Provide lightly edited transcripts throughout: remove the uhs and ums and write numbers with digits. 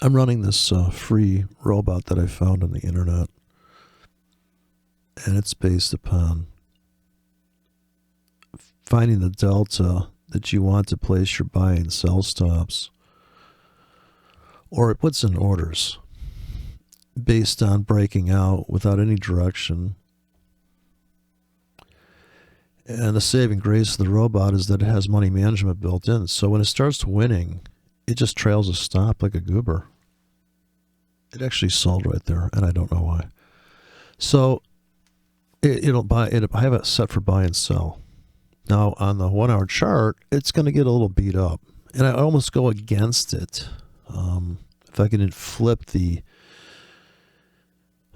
I'm running this free robot that I found on the internet, and it's based upon finding the delta that you want to place your buy and sell stops, or it puts in orders based on breaking out without any direction. And the saving grace of the robot is that it has money management built in. So when it starts winning, it just trails a stop like a goober. It actually sold right there, and I don't know why. So it'll buy. I have it set for buy and sell. Now on the 1 hour chart, it's going to get a little beat up, and I almost go against it. If I can flip I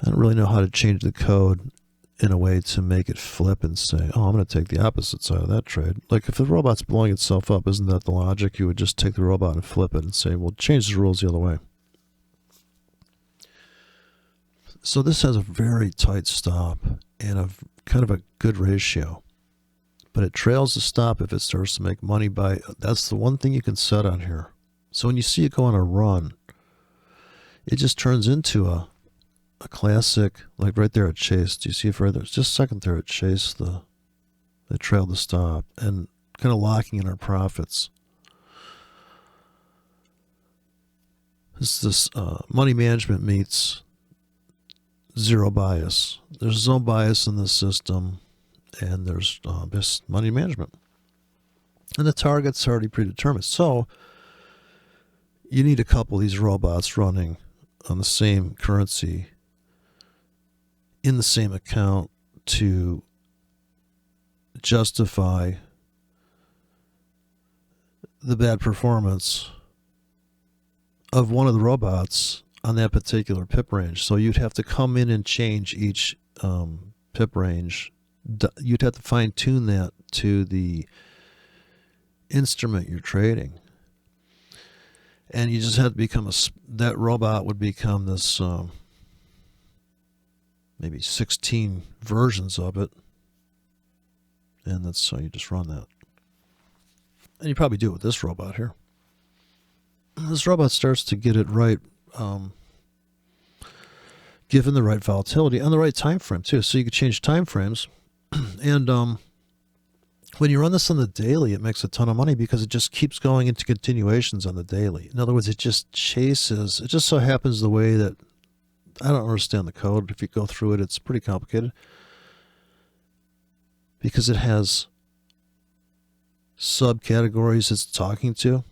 don't really know how to change the code in a way to make it flip and say, oh, I'm going to take the opposite side of that trade. Like if the robot's blowing itself up, isn't that the logic? You would just take the robot and flip it and say, well, change the rules the other way. So this has a very tight stop and a kind of a good ratio. But it trails the stop if it starts to make money by, that's the one thing you can set on here. So when you see it go on a run, it just turns into a classic, like right there it chased. Do you see it further? It's just a second there, it chased it trailed the stop and kind of locking in our profits. This money management meets zero bias. There's no bias in the system, and there's this money management. And the target's already predetermined. So you need a couple of these robots running on the same currency in the same account to justify the bad performance of one of the robots on that particular pip range. So you'd have to come in and change each pip range. You'd have to fine tune that to the instrument you're trading. And you just have to become that robot would become this maybe 16 versions of it. And that's how you just run that. And you probably do it with this robot here. This robot starts to get it right, given the right volatility and the right time frame too. So you can change time frames. And when you run this on the daily, it makes a ton of money because it just keeps going into continuations on the daily. In other words, it just chases. It just so happens the way that, I don't understand the code. If you go through it, it's pretty complicated. Because it has subcategories it's talking to.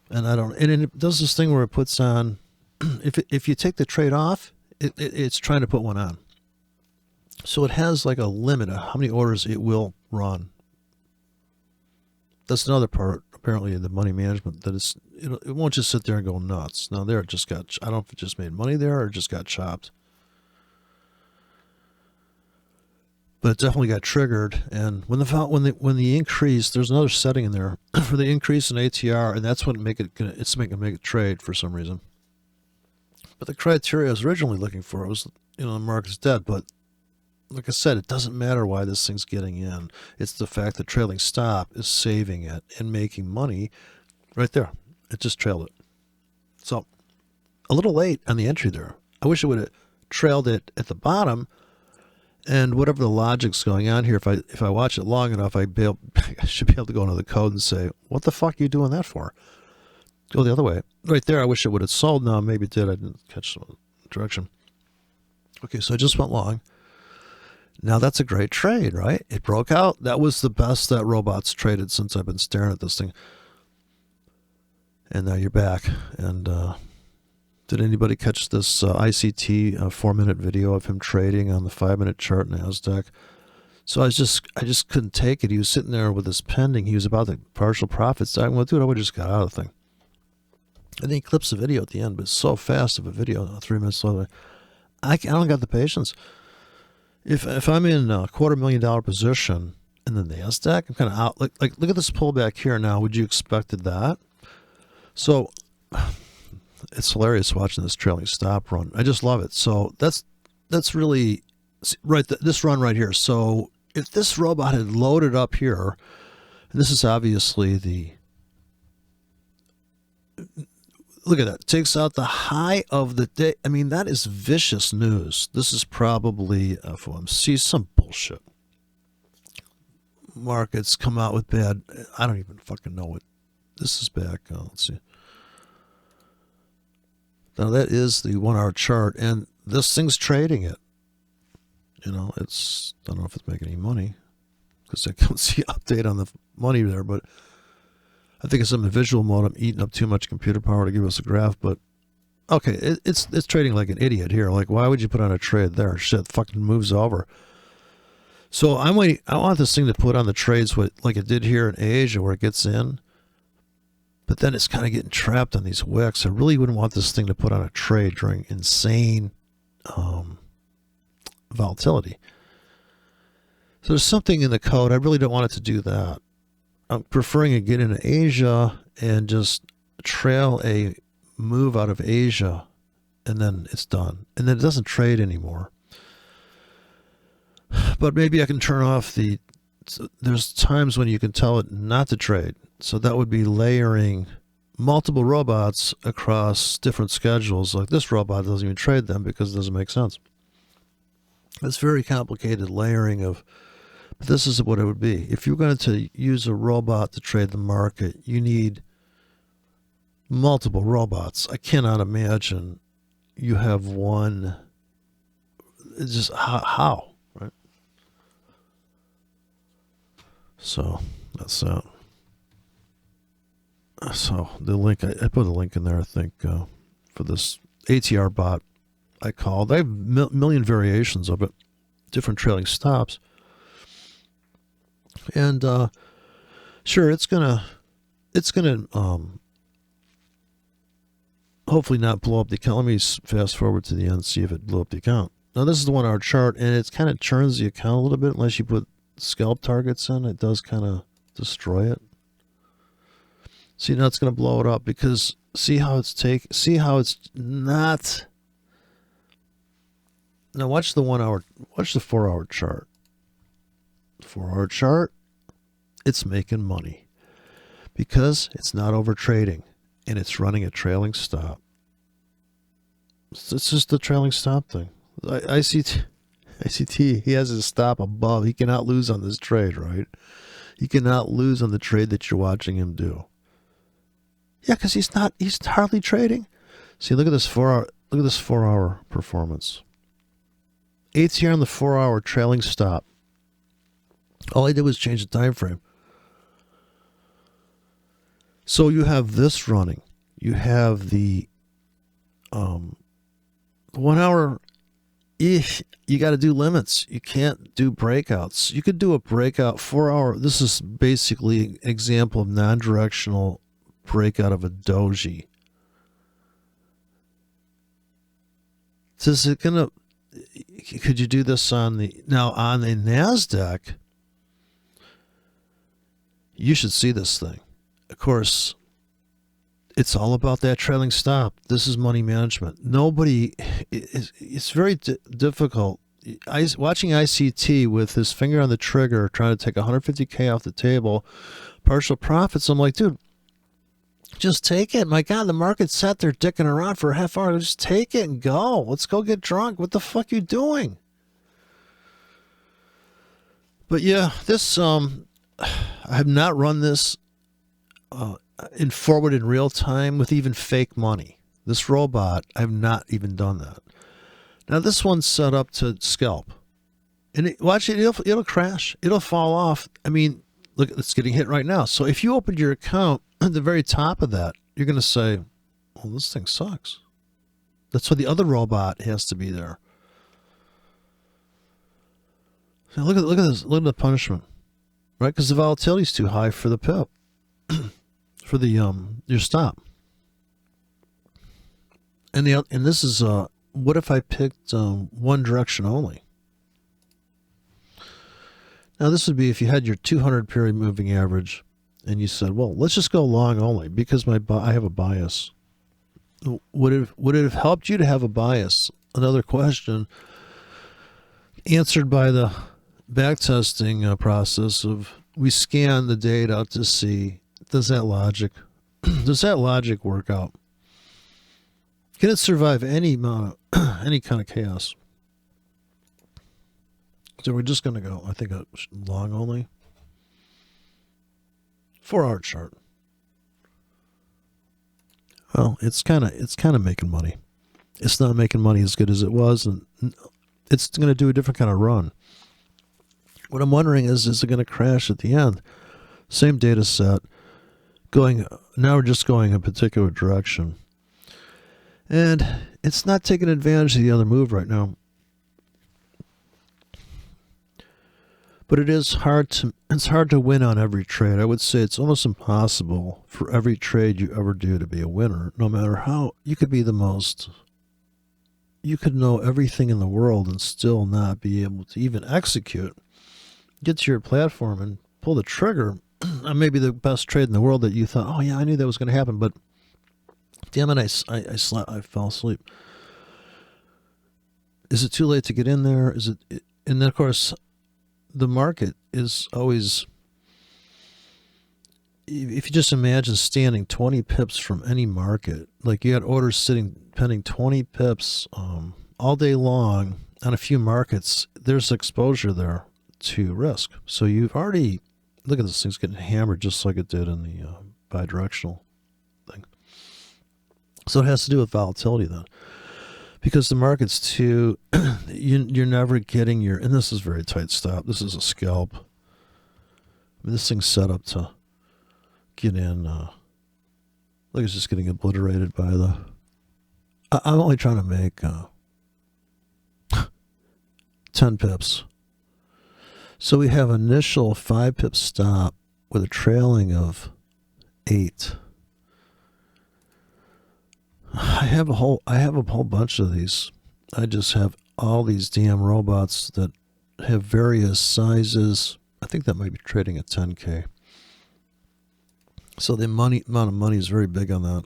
And it does this thing where it puts on, if you take the trade off, it's trying to put one on. So it has like a limit of how many orders it will run. That's another part, apparently, of the money management, that it won't just sit there and go nuts. Now there it just got, I don't know if it just made money there or it just got chopped. But it definitely got triggered, and when the increase, there's another setting in there for the increase in ATR, and that's what make it trade for some reason. But the criteria I was originally looking for was, the market's dead. But like I said, it doesn't matter why this thing's getting in. It's the fact that trailing stop is saving it and making money right there. It just trailed it. So a little late on the entry there. I wish it would have trailed it at the bottom. And whatever the logic's going on here, if I watch it long enough, I should be able to go into the code and say, what the fuck are you doing that for? Go the other way. Right there, I wish it would have sold. No, maybe it did. I didn't catch the direction. Okay, so I just went long. Now that's a great trade, right? It broke out. That was the best that robot's traded since I've been staring at this thing. And now you're back. And did anybody catch this ICT 4-minute video of him trading on the 5-minute chart in NASDAQ? So I just couldn't take it. He was sitting there with his pending. He was about the partial profits. I went, dude, I would have just got out of the thing. And then he clips the video at the end, but it's so fast of a video, 3 minutes later. I don't got the patience. If I'm in a $250,000 position in the NASDAQ, I'm kind of out. Like look at this pullback here now. Would you expected that? So it's hilarious watching this trailing stop run. I just love it. So that's really right. This run right here. So if this robot had loaded up here, and this is obviously Look at that. Takes out the high of the day. I mean, that is vicious news. This is probably FOMC, some bullshit. Markets come out with bad. I don't even fucking know what. This is back. Let's see. Now that is the 1 hour chart, and this thing's trading it. It's, I don't know if it's making any money because I can't see update on the money there, but I think it's some visual mode. I'm eating up too much computer power to give us a graph, but okay, it's trading like an idiot here. Like, why would you put on a trade there? Shit fucking moves over. So I'm waiting. I want this thing to put on the trades like it did here in Asia, where it gets in, but then it's kind of getting trapped on these wicks. I really wouldn't want this thing to put on a trade during insane volatility. So there's something in the code. I really don't want it to do that. I'm preferring to get into Asia and just trail a move out of Asia, and then it's done. And then it doesn't trade anymore. But maybe I can turn off there's times when you can tell it not to trade. So that would be layering multiple robots across different schedules. Like this robot doesn't even trade them because it doesn't make sense. It's very complicated layering of, but this is what it would be. If you're going to use a robot to trade the market, you need multiple robots. I cannot imagine you have one. It's just how, right? So that's that. So the link, I put a link in there, I think, for this ATR bot I called. I have million variations of it, different trailing stops. And sure, it's gonna hopefully not blow up the account. Let me fast forward to the end, see if it blew up the account. Now this is the 1 hour chart, and it kind of churns the account a little bit. Unless you put scalp targets in, it does kind of destroy it. See, now it's going to blow it up because see how it's not. Now watch the 1 hour, watch the 4 hour chart. 4 hour chart, it's making money because it's not over trading and it's running a trailing stop. It's just the trailing stop thing. ICT, he has his stop above. He cannot lose on this trade, right? He cannot lose on the trade that you're watching him do. Yeah, because he's hardly trading. See, look at this 4 hour performance. ATR on the 4 hour trailing stop. All I did was change the time frame. So you have this running. You have the 1 hour. You got to do limits. You can't do breakouts. You could do a breakout 4 hour. This is basically an example of non-directional breakout of a doji. Could you do this on the NASDAQ? You should see this thing. Of course, it's all about that trailing stop. This is money management. It's very difficult. Watching ICT with his finger on the trigger, trying to take 150K off the table, partial profits. I'm like, dude, just take it. My God, the market sat there dicking around for a half hour. Just take it and go. Let's go get drunk. What the fuck you doing? But yeah, this I have not run this in forward in real time with even fake money. This robot, I have not even done that. Now this one's set up to scalp, and watch it. It'll crash. It'll fall off. I mean, look, it's getting hit right now. So if you opened your account at the very top of that, you're going to say, well, this thing sucks. That's why the other robot has to be there. So look at this. Look at the punishment, right? Because the volatility is too high for the pip, for the your stop. And this is what if I picked one direction only? Now this would be if you had your 200 period moving average, and you said, well, let's just go long only because I have a bias. Would it have helped you to have a bias? Another question answered by the backtesting process of we scan the data to see does that logic work out? Can it survive any amount of any kind of chaos? So we're just going to go, I think, a long only. 4-hour chart. Well, it's kind of making money. It's not making money as good as it was, and it's going to do a different kind of run. What I'm wondering is it going to crash at the end? Same data set, now we're just going a particular direction. And it's not taking advantage of the other move right now. But it's hard to win on every trade. I would say it's almost impossible for every trade you ever do to be a winner, no matter how you could know everything in the world and still not be able to even execute. Get to your platform and pull the trigger on maybe the best trade in the world that you thought, oh yeah, I knew that was going to happen, but damn it, I fell asleep. Is it too late to get in there? And then of course, the market is always, if you just imagine standing 20 pips from any market, like you had orders sitting pending 20 pips all day long on a few markets, there's exposure there to risk. So you've already, look at this thing's getting hammered just like it did in the bidirectional thing. So it has to do with volatility then. Because the market's too, you're never getting and this is very tight stop. This is a scalp. I mean, this thing's set up to get in. Look, it's just getting obliterated by I'm only trying to make 10 pips. So we have initial 5 pip stop with a trailing of 8. I have a whole bunch of these. I just have all these damn robots that have various sizes. I think that might be trading at 10K. So the amount of money is very big on that.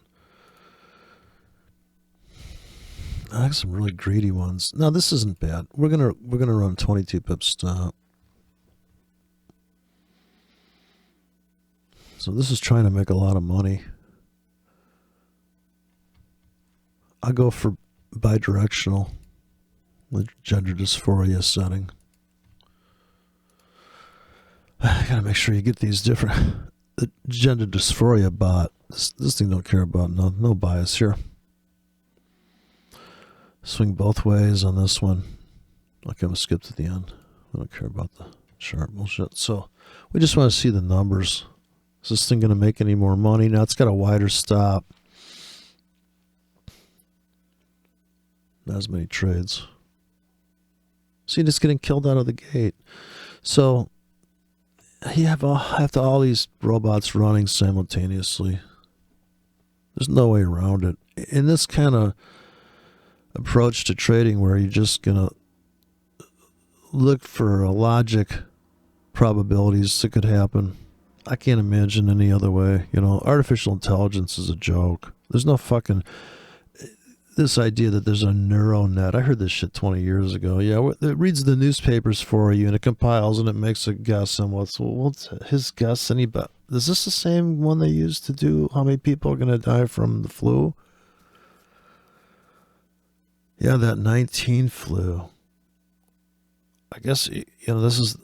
I have some really greedy ones. Now this isn't bad. We're gonna run 22 pip stop. So this is trying to make a lot of money. I go for bidirectional with gender dysphoria setting. I gotta make sure you get these different. The gender dysphoria bot. This thing don't care about no bias here. Swing both ways on this one. Okay, I'm gonna skip to the end. I don't care about the sharp bullshit. So we just want to see the numbers. Is this thing gonna make any more money? Now it's got a wider stop. Not as many trades. See, it's getting killed out of the gate. So you have all these robots running simultaneously. There's no way around it. In this kind of approach to trading where you're just going to look for a logic probabilities that could happen, I can't imagine any other way. Artificial intelligence is a joke. There's no fucking... This idea that there's a neural net. I heard this shit 20 years ago. Yeah, it reads the newspapers for you and it compiles and it makes a guess on what's his guess. Is this the same one they used to do how many people are going to die from the flu? Yeah, that 19 flu. I guess, this is...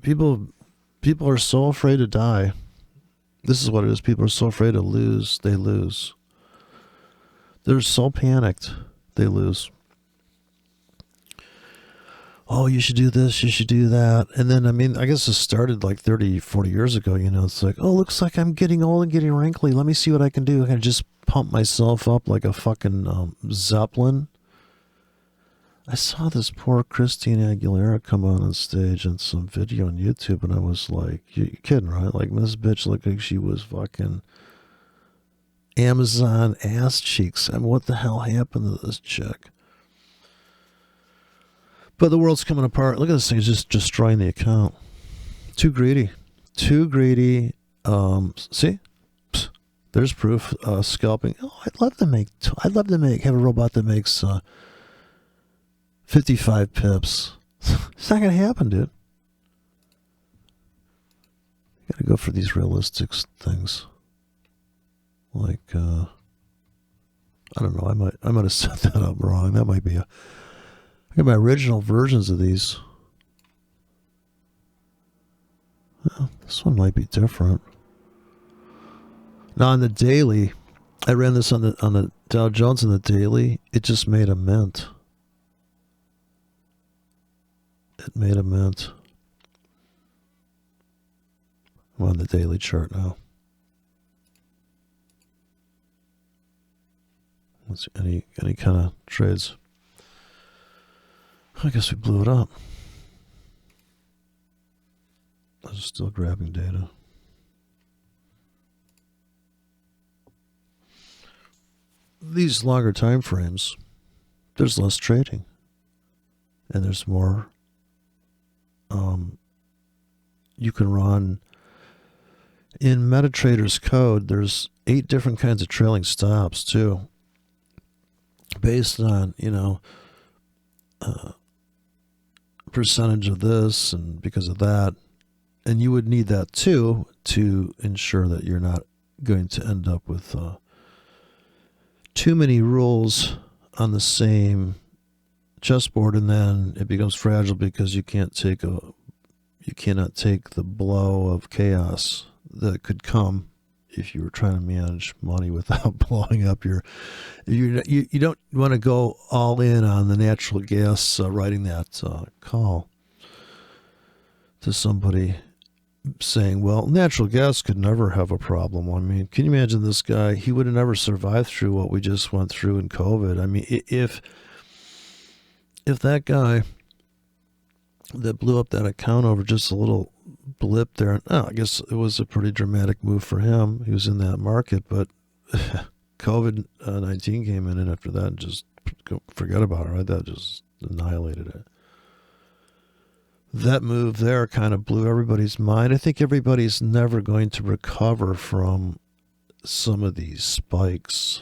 People are so afraid to die. This is what it is. People are so afraid to lose, they lose. They're so panicked, they lose. Oh, you should do this, you should do that. And then, I guess it started like 30, 40 years ago, it's like, oh, looks like I'm getting old and getting wrinkly. Let me see what I can do. I can just pump myself up like a fucking Zeppelin. I saw this poor Christina Aguilera come on stage in some video on YouTube, and I was like, you kidding, right? Like, this bitch looked like she was fucking... Amazon ass cheeks. What the hell happened to this chick? But the world's coming apart. Look at this thing. It's just destroying the account. Too greedy. See? Psst. There's proof. Scalping. Oh, I'd love to have a robot that makes 55 pips. It's not going to happen, dude. You got to go for these realistic things. Like, I don't know. I might have set that up wrong. That might be I got my original versions of these. Well, this one might be different. Now on the daily, I ran this on the Dow Jones on the daily. It just made a mint. It made a mint. I'm on the daily chart now. Let's see, any kind of trades. I guess we blew it up. I was still grabbing data. These longer time frames, there's less trading, and there's more. You can run in MetaTrader's code. There's 8 different kinds of trailing stops too, based on percentage of this and because of that, and you would need that too to ensure that you're not going to end up with too many rules on the same chessboard, and then it becomes fragile because you cannot take the blow of chaos that could come if you were trying to manage money without blowing up you don't want to go all in on the natural gas, writing that call to somebody saying, well, natural gas could never have a problem. I mean, can you imagine this guy? He would have never survived through what we just went through in COVID. I mean, if that guy that blew up that account over just a little blip there, I guess it was a pretty dramatic move for him. He was in that market, but COVID-19 came in, and after that, just forget about it, right? That just annihilated it. That move there kind of blew everybody's mind. I think everybody's never going to recover from some of these spikes.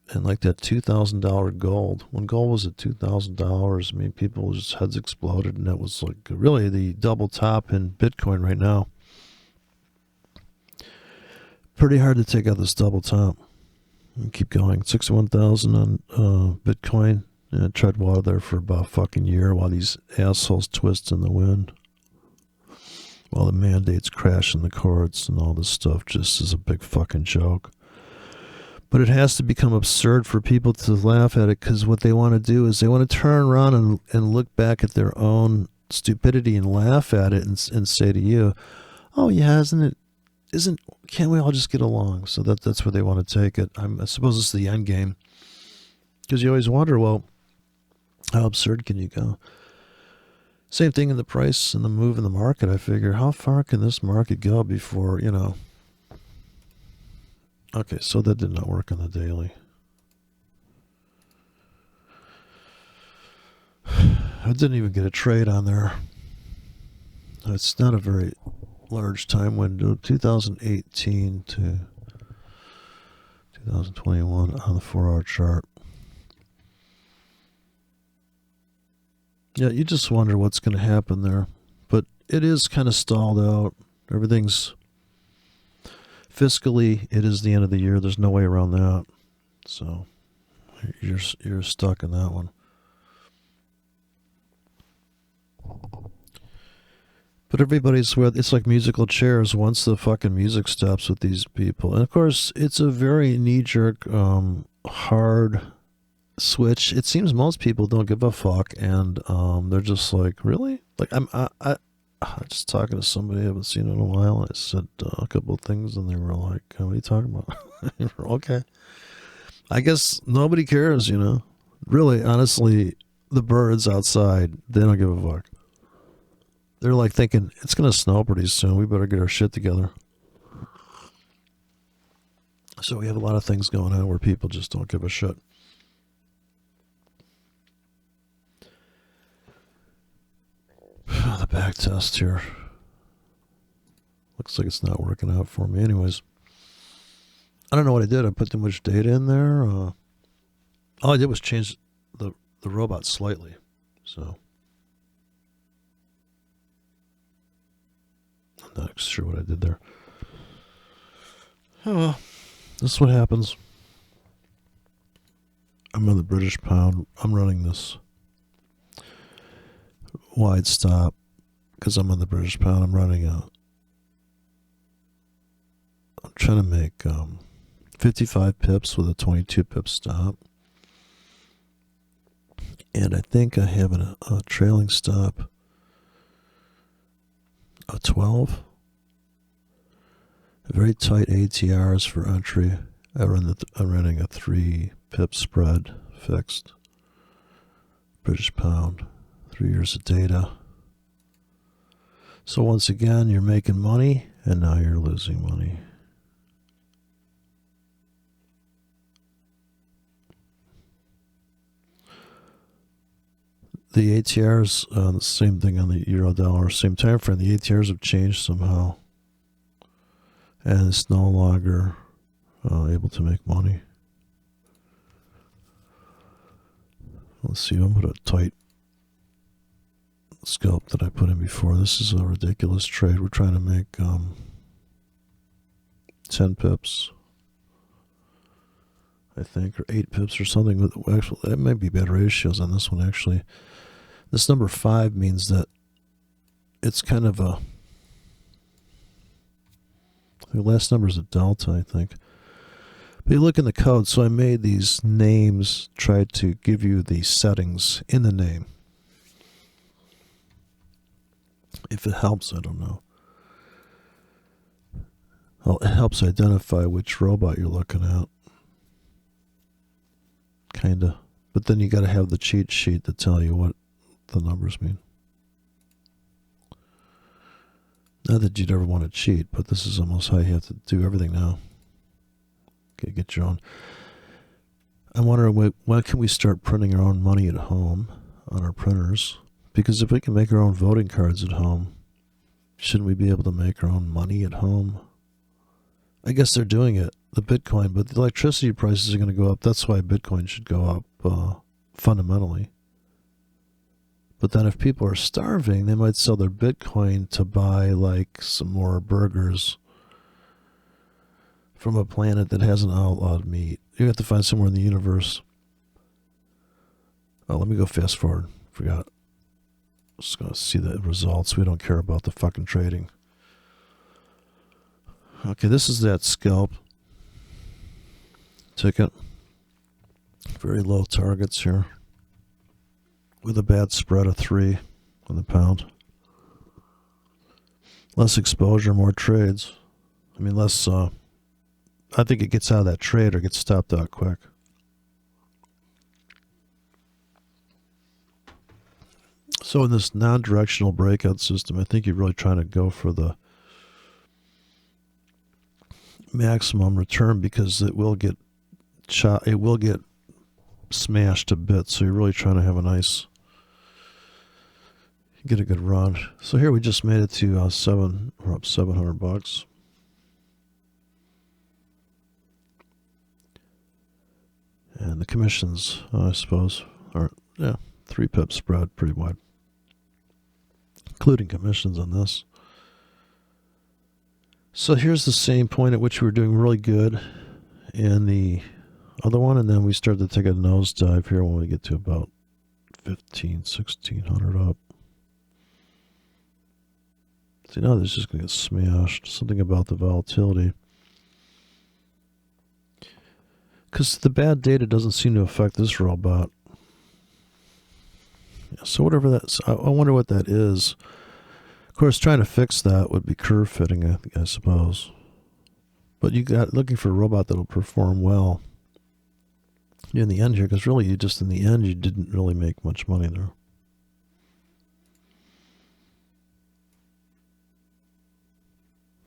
And like that $2,000 gold. When gold was at $2,000, I mean, people just heads exploded, and that was like really the double top in Bitcoin right now. Pretty hard to take out this double top. And keep going. 61,000 on Bitcoin. And I tread water there for about a fucking year while these assholes twist in the wind. While the mandates crash in the courts and all this stuff just is a big fucking joke. But it has to become absurd for people to laugh at it, because what they want to do is they want to turn around and look back at their own stupidity and laugh at it and say to you, oh yeah, can't we all just get along? So that's where they want to take it. I suppose it's the end game. Because you always wonder, well, how absurd can you go? Same thing in the price and the move in the market. I figure, how far can this market go before, Okay, so that did not work on the daily. I didn't even get a trade on there. It's not a very large time window. 2018 to 2021 on the 4-hour chart. Yeah, you just wonder what's going to happen there. But it is kind of stalled out. Everything's fiscally, it is the end of the year. There's no way around that. So you're stuck in that one. But everybody's with, it's like musical chairs once the fucking music stops with these people. And of course, it's a very knee-jerk, hard switch. It seems most people don't give a fuck, and they're just like, really? Like I'm just talking to somebody I haven't seen in a while. I said a couple of things, and they were like, "What are you talking about?" Okay, I guess nobody cares, Really, honestly, the birds outside, they don't give a fuck. They're like thinking it's gonna snow pretty soon. We better get our shit together. So we have a lot of things going on where people just don't give a shit. The back test here. Looks like it's not working out for me. Anyways, I don't know what I did. I put too much data in there. All I did was change the robot slightly. So I'm not sure what I did there. Oh well, This is what happens. I'm on the British pound. I'm running this wide stop because I'm on the British pound. I'm trying to make 55 pips with a 22 pip stop. And I think I have a trailing stop of 12. Very tight ATRs for entry. I'm running a 3 pip spread fixed. British pound. 3 years of data. So once again, you're making money, and now you're losing money. The ATRs, the same thing on the euro dollar, same time frame. The ATRs have changed somehow, and it's no longer able to make money. Let's see. I'm put a tight scalp that I put in before. This is a ridiculous trade. We're trying to make 10 pips, I think, or 8 pips or something. But actually, that might be bad ratios on this one. Actually, this number 5 means that it's kind of the last number is a delta, I think. But you look in the code. So I made these names, tried to give you the settings in the name. If it helps, I don't know. Well, it helps identify which robot you're looking at. Kinda. But then you got to have the cheat sheet to tell you what the numbers mean. Not that you'd ever want to cheat, but this is almost how you have to do everything now. Okay, get your own. I'm wondering when can we start printing our own money at home on our printers? Because if we can make our own voting cards at home, shouldn't we be able to make our own money at home? I guess they're doing it, the Bitcoin, but the electricity prices are going to go up. That's why Bitcoin should go up fundamentally. But then if people are starving, they might sell their Bitcoin to buy like some more burgers from a planet that hasn't outlawed meat. You have to find somewhere in the universe. Oh, let me go fast forward. Forgot. Just going to see the results. We don't care about the fucking trading. Okay, this is that scalp ticket. Very low targets here. With a bad spread of 3 on the pound. Less exposure, more trades. I mean, less, I think it gets out of that trade or gets stopped out quick. So in this non-directional breakout system, I think you're really trying to go for the maximum return because it will get smashed a bit. So you're really trying to have a nice, get a good run. So here we just made it to we're up $700. And the commissions, I suppose, are 3 pips spread pretty wide, including commissions on this. So here's the same point at which we were doing really good in the other one, and then we started to take a nosedive here when we get to about 1600 up. See, now this is just going to get smashed. Something about the volatility. Because the bad data doesn't seem to affect this robot. Yeah, so whatever that's, I wonder what that is. Of course, trying to fix that would be curve fitting, I suppose. But you got looking for a robot that'll perform well in the end here, because really, in the end, you didn't really make much money there.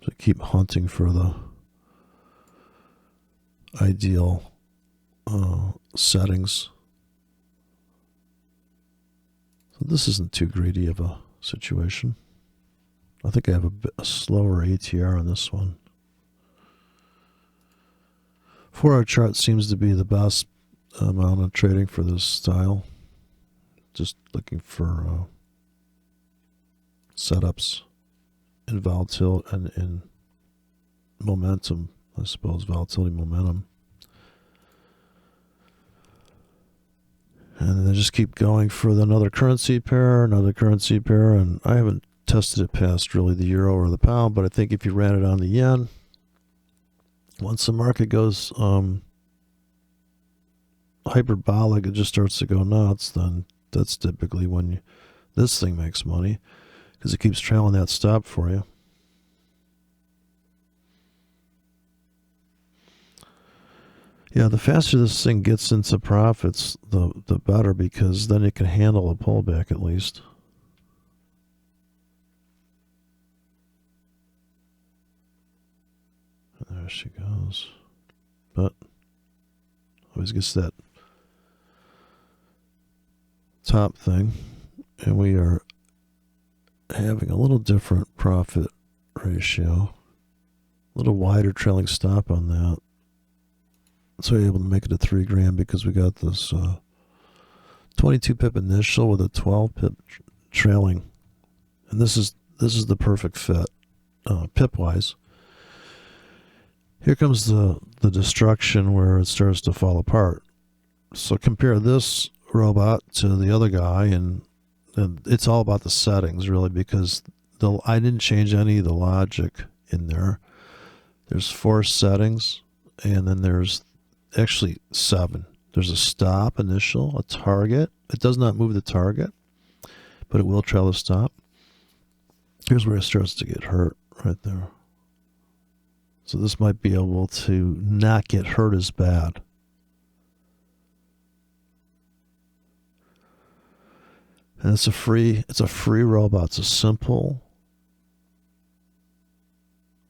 So keep hunting for the ideal settings. So this isn't too greedy of a situation. I think I have a slower ATR on this one. 4-hour chart seems to be the best amount of trading for this style. Just looking for setups and volatility and momentum I suppose, volatility momentum. And they just keep going for another currency pair, and I haven't tested it past really the euro or the pound, but I think if you ran it on the yen, once the market goes hyperbolic, it just starts to go nuts, then that's typically when this thing makes money, because it keeps trailing that stop for you. Yeah, the faster this thing gets into profits, the better, because then it can handle a pullback at least. There she goes. But always gets that top thing, and we are having a little different profit ratio, a little wider trailing stop on that. So we're able to make it a $3,000 because we got this 22 pip initial with a 12 pip trailing, and this is the perfect fit pip wise. Here comes the destruction where it starts to fall apart. So compare this robot to the other guy, and it's all about the settings really, because I didn't change any of the logic in there. There's 4 settings, and then there's actually 7. There's a stop initial, a target. It does not move the target, but it will trail the stop. Here's where it starts to get hurt right there. So this might be able to not get hurt as bad. And it's a free robot. It's a simple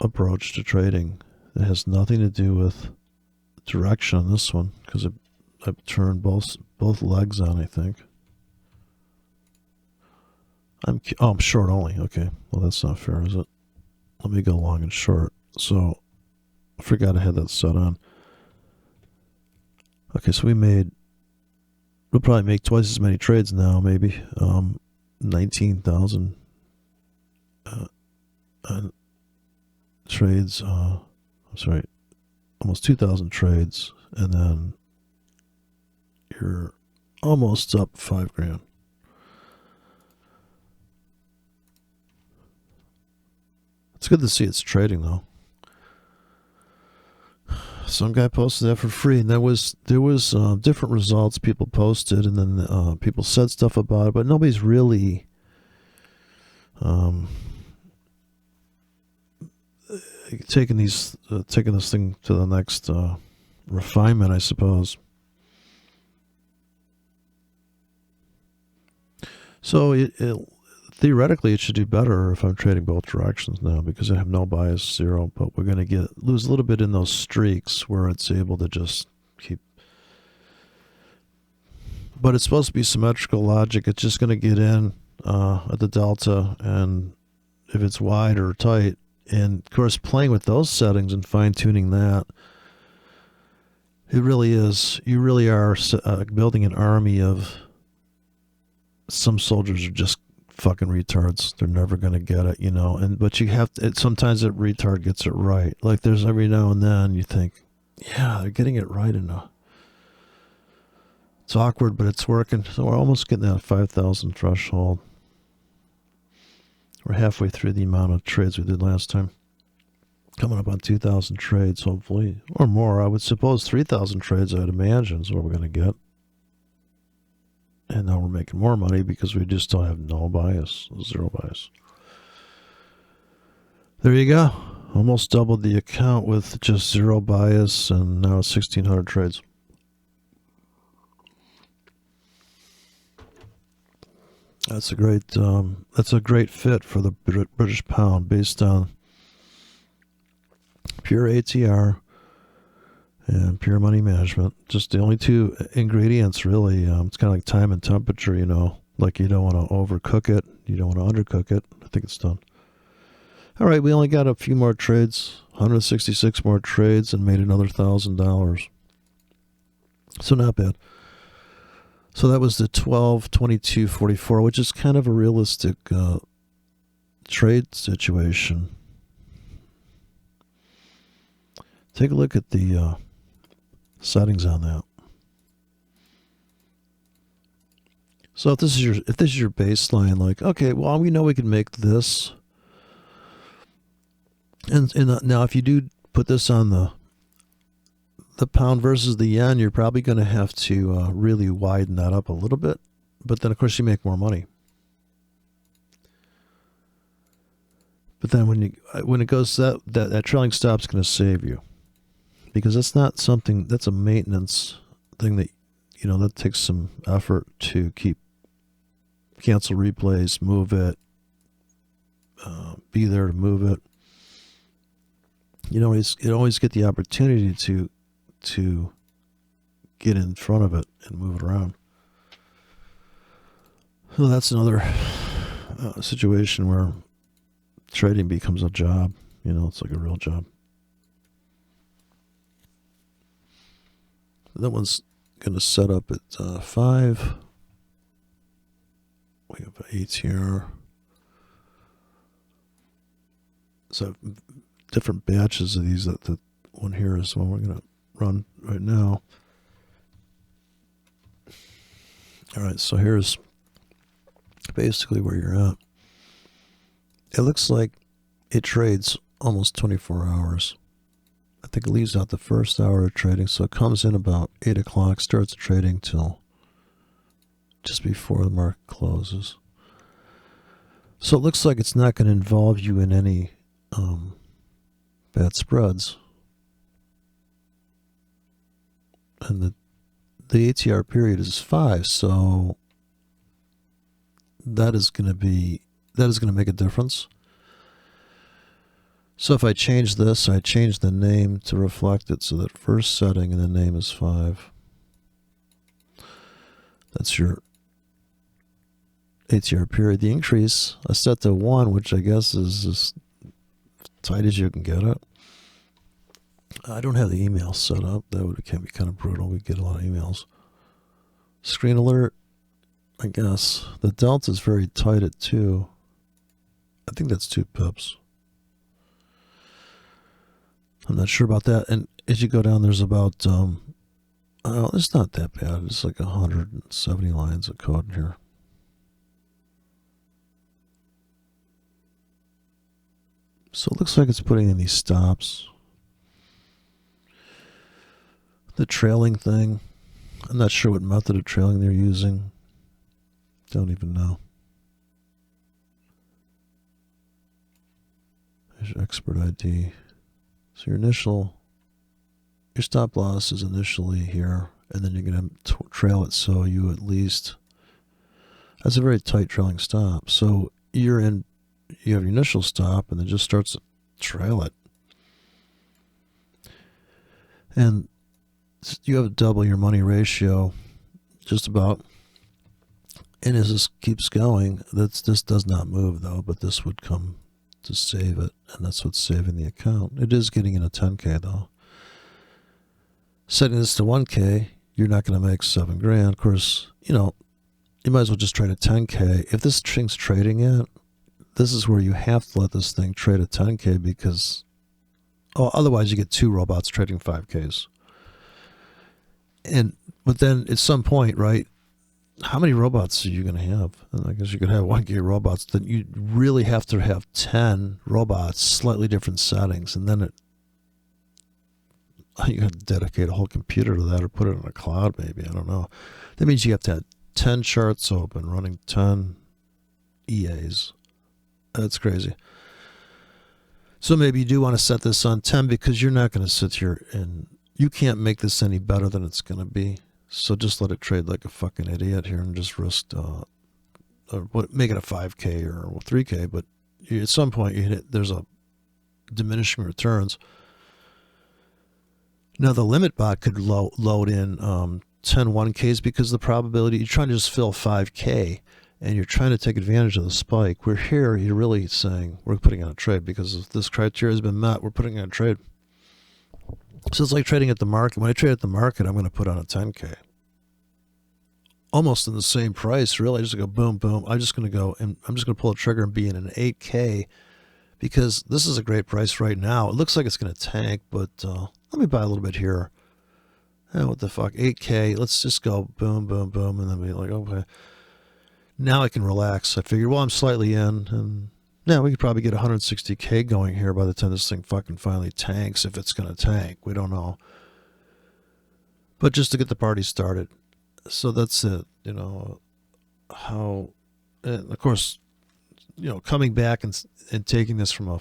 approach to trading. It has nothing to do with direction on this one, because I've turned both legs on, I think. I'm short only. Okay, well that's not fair, is it? Let me go long and short. So I forgot I had that set on. Okay, so we'll probably make twice as many trades now, maybe 19,000 trades. I'm sorry, almost 2,000 trades, and then you're almost up $5,000. It's good to see it's trading though. Some guy posted that for free, and there was different results people posted, and then people said stuff about it, but nobody's really taking this thing to the next refinement, I suppose. So theoretically, it should do better if I'm trading both directions now, because I have no bias, 0. But we're going to lose a little bit in those streaks where it's able to just keep. But it's supposed to be symmetrical logic. It's just going to get in at the delta, and if it's wide or tight, and of course playing with those settings and fine tuning that, it really is. You really are building an army of. Some soldiers are just fucking retards. They're never going to get it, but you have to, sometimes that retard gets it right. Like there's every now and then you think, yeah, they're getting it right enough. It's awkward, but it's working. So we're almost getting that 5,000 threshold. We're halfway through the amount of trades we did last time. Coming up on 2,000 trades, hopefully, or more. I would suppose 3,000 trades, I'd imagine, is what we're going to get. And now we're making more money because we just don't have no bias, 0 bias. There you go. Almost doubled the account with just 0 bias, and now 1,600 trades. That's a great fit for the British pound based on pure ATR and pure money management. Just the only 2 ingredients, really. It's kind of like time and temperature, like you don't want to overcook it, you don't want to undercook it. I think it's done. All right, we only got a few more trades, 166 more trades, and made another $1,000. So not bad. So that was the 12/22/44, which is kind of a realistic trade situation. Take a look at the settings on that. So if this is your baseline, like, okay, well, we know we can make this, and now if you do put this on the pound versus the yen, you're probably going to have to really widen that up a little bit, but then of course you make more money. But then when it goes that trailing stop's going to save you, because that's not something that's a maintenance thing that that takes some effort to keep. Cancel replays, move it, be there to move it. You always get the opportunity to get in front of it and move it around. So that's another situation where trading becomes a job. It's like a real job. That one's going to set up at 5. We have ATR. So different batches of these. That one here is the one we're going to run right now. All right, so here's basically where you're at. It looks like it trades almost 24 hours. I think it leaves out the first hour of trading, so it comes in about 8 o'clock, starts trading till just before the market closes. So it looks like it's not going to involve you in any bad spreads. And the ATR period is 5, so that is going to make a difference. So if I change this, I change the name to reflect it, so that first setting in the name is 5. That's your ATR period. The increase I set to 1, which I guess is as tight as you can get it. I don't have the email set up. That would be kind of brutal. We get a lot of emails. Screen alert, I guess. The delta is very tight at 2. I think that's 2 pips. I'm not sure about that. And as you go down, there's about, it's not that bad. It's like 170 lines of code in here. So it looks like it's putting in these stops. The trailing thing, I'm not sure what method of trailing they're using. Don't even know. There's your expert ID. So your stop loss is initially here, and then you're going to trail it so you at least, that's a very tight trailing stop. So you have your initial stop, and it just starts to trail it. And you have double your money ratio, just about. And as this keeps going, this does not move though, but this would come to save it, and that's what's saving the account. It is getting in a 10K though. Setting this to 1K, you're not going to make $7,000. Of course, you might as well just trade a 10K. If this thing's trading at, this is where you have to let this thing trade at 10K, because otherwise you get 2 robots trading 5Ks. But then at some point, right, how many robots are you going to have? And I guess you could have 1K robots. Then you really have to have 10 robots, slightly different settings, and then you got to dedicate a whole computer to that, or put it in a cloud maybe. I don't know. That means you have to have 10 charts open, running 10 EAs. That's crazy. So maybe you do want to set this on 10, because you're not going to sit here and you can't make this any better than it's going to be. So just let it trade like a fucking idiot here and just risk, make it a 5K or 3K. But at some point you hit it, there's a diminishing returns. Now the limit bot could load in 10 1Ks, because the probability, you're trying to just fill 5K and you're trying to take advantage of the spike. Where here you're really saying we're putting on a trade because if this criteria has been met, we're putting on a trade. So it's like trading at the market. When I trade at the market, I'm going to put on a 10K. Almost in the same price, really. I just go boom, boom. I'm just going to go and I'm just going to pull a trigger and be in an 8K, because this is a great price right now. It looks like it's going to tank, but let me buy a little bit here. What the fuck, 8K, let's just go boom, boom, boom, and then be like, okay. Now I can relax. I figured, well, I'm slightly in, and yeah, we could probably get 160K going here by the time this thing fucking finally tanks, if it's going to tank. We don't know. But just to get the party started. So that's it, how, and of course, coming back and taking this from a,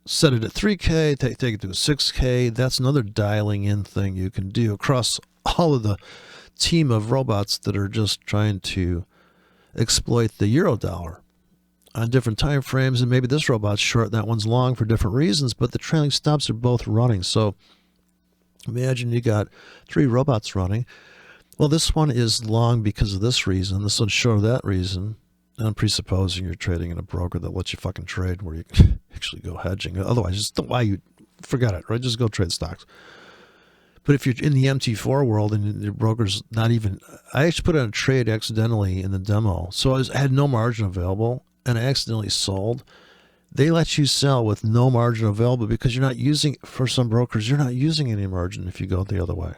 set it at 3K, take it to a 6K. That's another dialing in thing you can do across all of the team of robots that are just trying to exploit the euro dollar on different time frames. And maybe this robot's short, that one's long for different reasons, but the trailing stops are both running. So imagine you got 3 robots running. Well, this one is long because of this reason. This one's short of that reason. I'm presupposing you're trading in a broker that lets you fucking trade where you can actually go hedging. Otherwise, just don't, why you forget it, right? Just go trade stocks. But if you're in the MT4 world and your broker's not even, I actually put in a trade accidentally in the demo. So I had no margin available and I accidentally sold. They let you sell with no margin available because you're not using, for some brokers, you're not using any margin if you go the other way.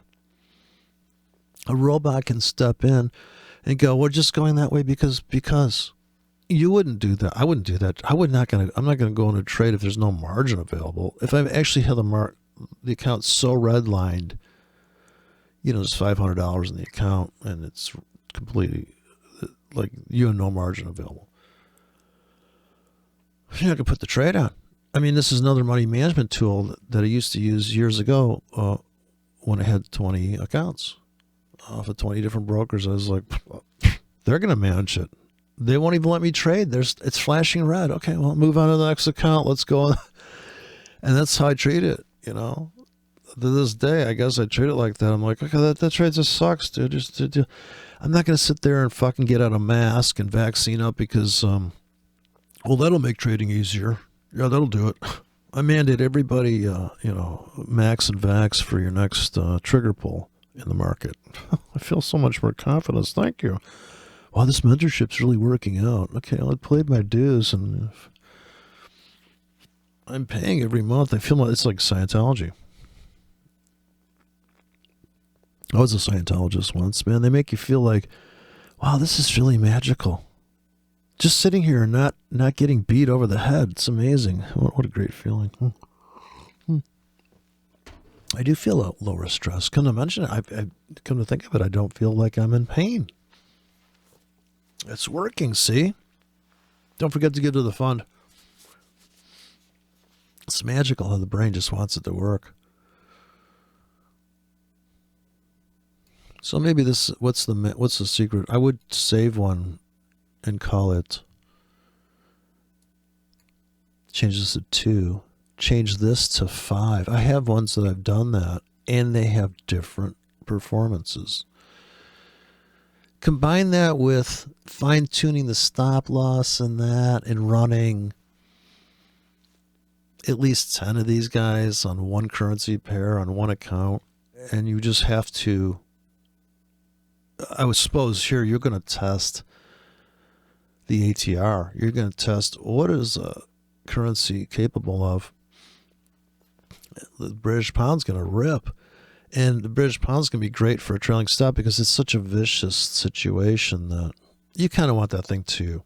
A robot can step in and go, we're just going that way because you wouldn't do that. I wouldn't do that. I'm not going to go in a trade if there's no margin available. If I actually have the account so redlined, there's $500 in the account and it's completely like you have no margin available. You're not going to put the trade on. I mean, this is another money management tool that I used to use years ago when I had 20 accounts. Off of 20 different brokers. I was like, they're going to manage it. They won't even let me trade. It's flashing red. Okay, well, move on to the next account. Let's go. And that's how I treat it, To this day, I guess I treat it like that. I'm like, okay, that trade just sucks, dude. I'm not going to sit there and fucking get out a mask and vaccine up because, well, that'll make trading easier. Yeah, that'll do it. I mandate everybody, max and vax for your next trigger pull in the market. I feel so much more confidence. Thank you. Wow, this mentorship's really working out. Okay, I played my dues and I'm paying every month. I feel like it's like Scientology. I was a Scientologist once, man. They make you feel like, wow, this is really magical. Just sitting here and not getting beat over the head. It's amazing. What a great feeling. I do feel a lower stress. Come to mention it, I come to think of it, I don't feel like I'm in pain. It's working, see? Don't forget to give to the fund. It's magical how the brain just wants it to work. So maybe what's the secret? I would save one and call it, change this to 2. Change this to 5. I have ones that I've done that, and they have different performances. Combine that with fine-tuning the stop loss and that, and running at least 10 of these guys on one currency pair on one account, and you just have to, I would suppose here you're going to test the ATR. You're going to test what is a currency capable of. The British pound's going to rip. And the British pound's going to be great for a trailing stop because it's such a vicious situation that you kind of want that thing to,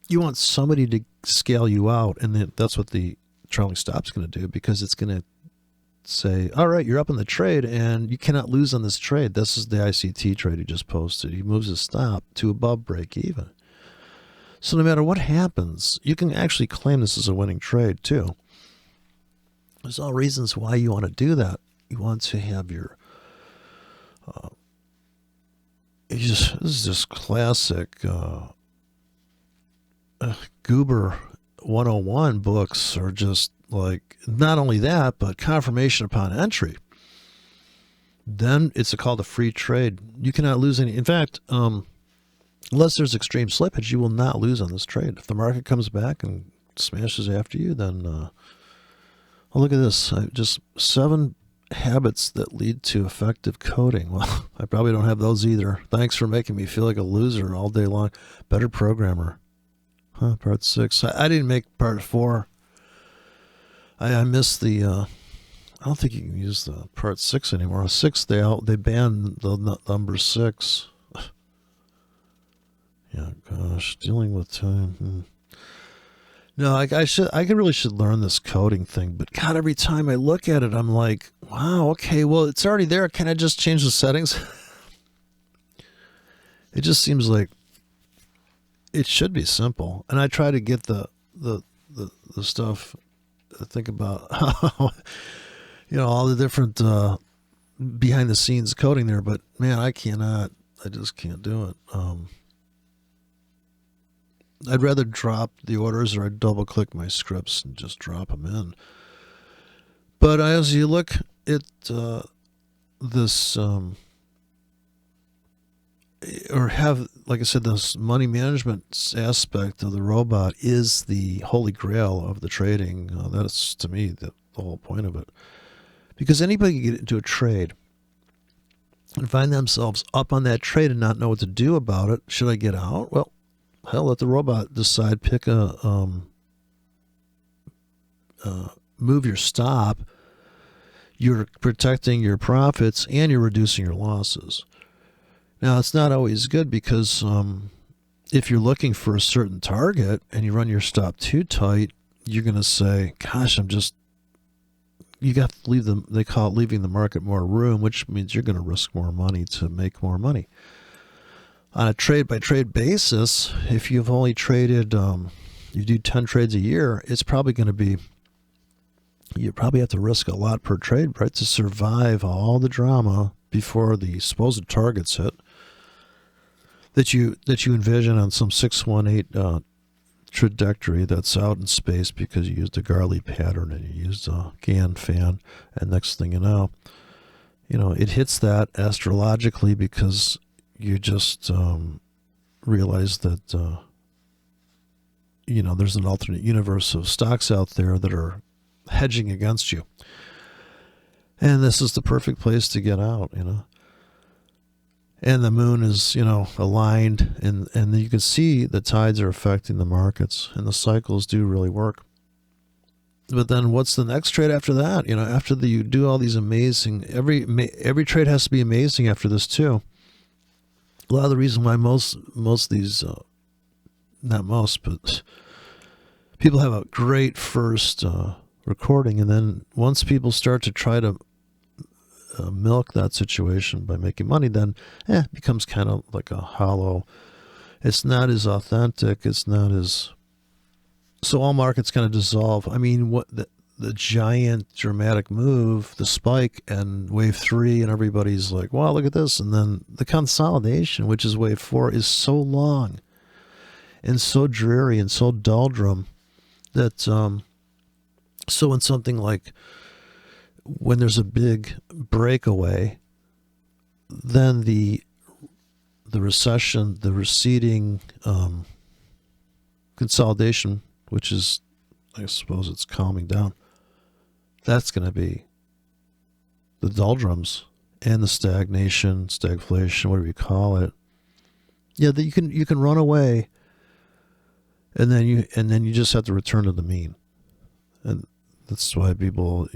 you want somebody to scale you out. And that's what the trailing stop's going to do, because it's going to say, all right, you're up in the trade and you cannot lose on this trade. This is the ICT trade he just posted. He moves his stop to above break even. So no matter what happens, you can actually claim this is a winning trade too. There's all reasons why you want to do that. You want to have your, this is just classic Goober 101 books are just like, not only that, but confirmation upon entry. Then it's called a free trade. You cannot lose any. In fact, unless there's extreme slippage, you will not lose on this trade. If the market comes back and smashes after you, then, oh, look at this. Just 7 habits that lead to effective coding. Well, I probably don't have those either. Thanks for making me feel like a loser all day long. Better programmer. Part 6. I didn't make part 4. I missed the I don't think you can use the part 6 anymore. 6, they banned the number 6. Yeah, gosh, dealing with time. No, I really should learn this coding thing. But God, every time I look at it, I'm like, wow, okay, well, it's already there. Can I just change the settings? It just seems like it should be simple. And I try to get the stuff. Think about how, all the different behind the scenes coding there. But man, I just can't do it. I'd rather drop the orders, or I'd double click my scripts and just drop them in. But as you look at this, or have, like I said, this money management aspect of the robot is the holy grail of the trading. That's, to me, the whole point of it. Because anybody can get into a trade and find themselves up on that trade and not know what to do about it. Should I get out? Well, hell, let the robot decide. Pick move your stop. You're protecting your profits and you're reducing your losses. Now, it's not always good because if you're looking for a certain target and you run your stop too tight, you're going to say, gosh, you got to leave them. They call it leaving the market more room, which means you're going to risk more money to make more money. On a trade-by-trade basis, if you've only traded, you do 10 trades a year, it's probably going to be, you probably have to risk a lot per trade, right, to survive all the drama before the supposed targets hit that you envision on some 618 trajectory that's out in space because you used a Garley pattern and you used a Gann fan, and next thing you know, it hits that astrologically because you just realize that, there's an alternate universe of stocks out there that are hedging against you. And this is the perfect place to get out, And the moon is, aligned, and you can see the tides are affecting the markets, and the cycles do really work. But then what's the next trade after that? After you do all these amazing, every trade has to be amazing after this too. A lot of the reason why most of these, not most, but people have a great first recording, and then once people start to try to milk that situation by making money, then it becomes kind of like a hollow. It's not as authentic. It's not as, so all markets kind of dissolve. I mean, what the giant dramatic move, the spike and wave 3, and everybody's like, wow, look at this. And then the consolidation, which is wave 4, is so long and so dreary and so doldrum that, so in something like when there's a big breakaway, then the recession, the receding consolidation, which is, I suppose it's calming down, that's going to be the doldrums and the stagnation, stagflation, whatever you call it. Yeah, that you can run away, and then you just have to return to the mean, and that's why people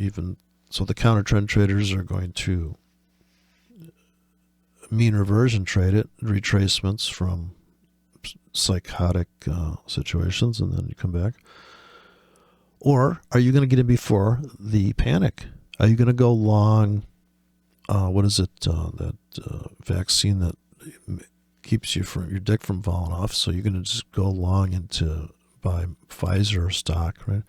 so the counter trend traders are going to mean reversion trade it, retracements from psychotic situations, and then you come back. Or are you going to get in before the panic? Are you going to go long? What is it? That vaccine that keeps your dick from falling off. So you're going to just go long into buy Pfizer stock, right?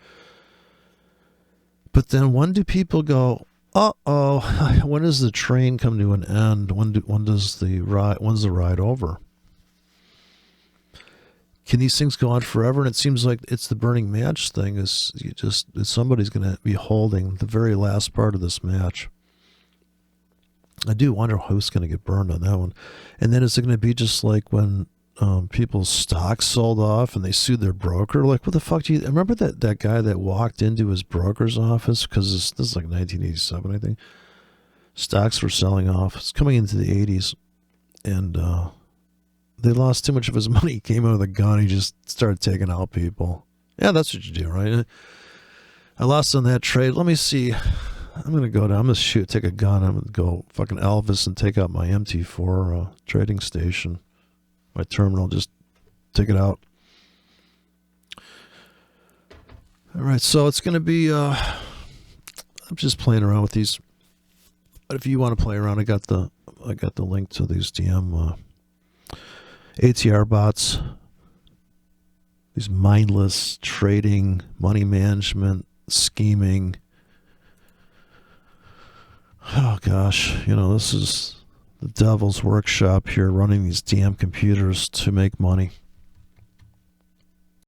But then when do people go, uh-oh, when does the train come to an end? When's the ride over? Can these things go on forever? And it seems like it's the burning match thing. Somebody's going to be holding the very last part of this match. I do wonder who's going to get burned on that one. And then is it going to be just like when people's stocks sold off and they sued their broker? Like, what the fuck do you... Remember that guy that walked into his broker's office? Because this is like 1987, I think. Stocks were selling off. It's coming into the 80s. And they lost too much of his money. He came out with a gun. He just started taking out people. Yeah, that's what you do, right? I lost on that trade. Let me see. I'm gonna go down. I'm gonna take a gun. I'm gonna go fucking Elvis and take out my MT4 trading station, my terminal. Just take it out. All right, so it's gonna be. I'm just playing around with these. But if you want to play around, I got the link to these DM ATR bots. These mindless trading, money management, scheming. Oh gosh, this is the devil's workshop here, running these damn computers to make money.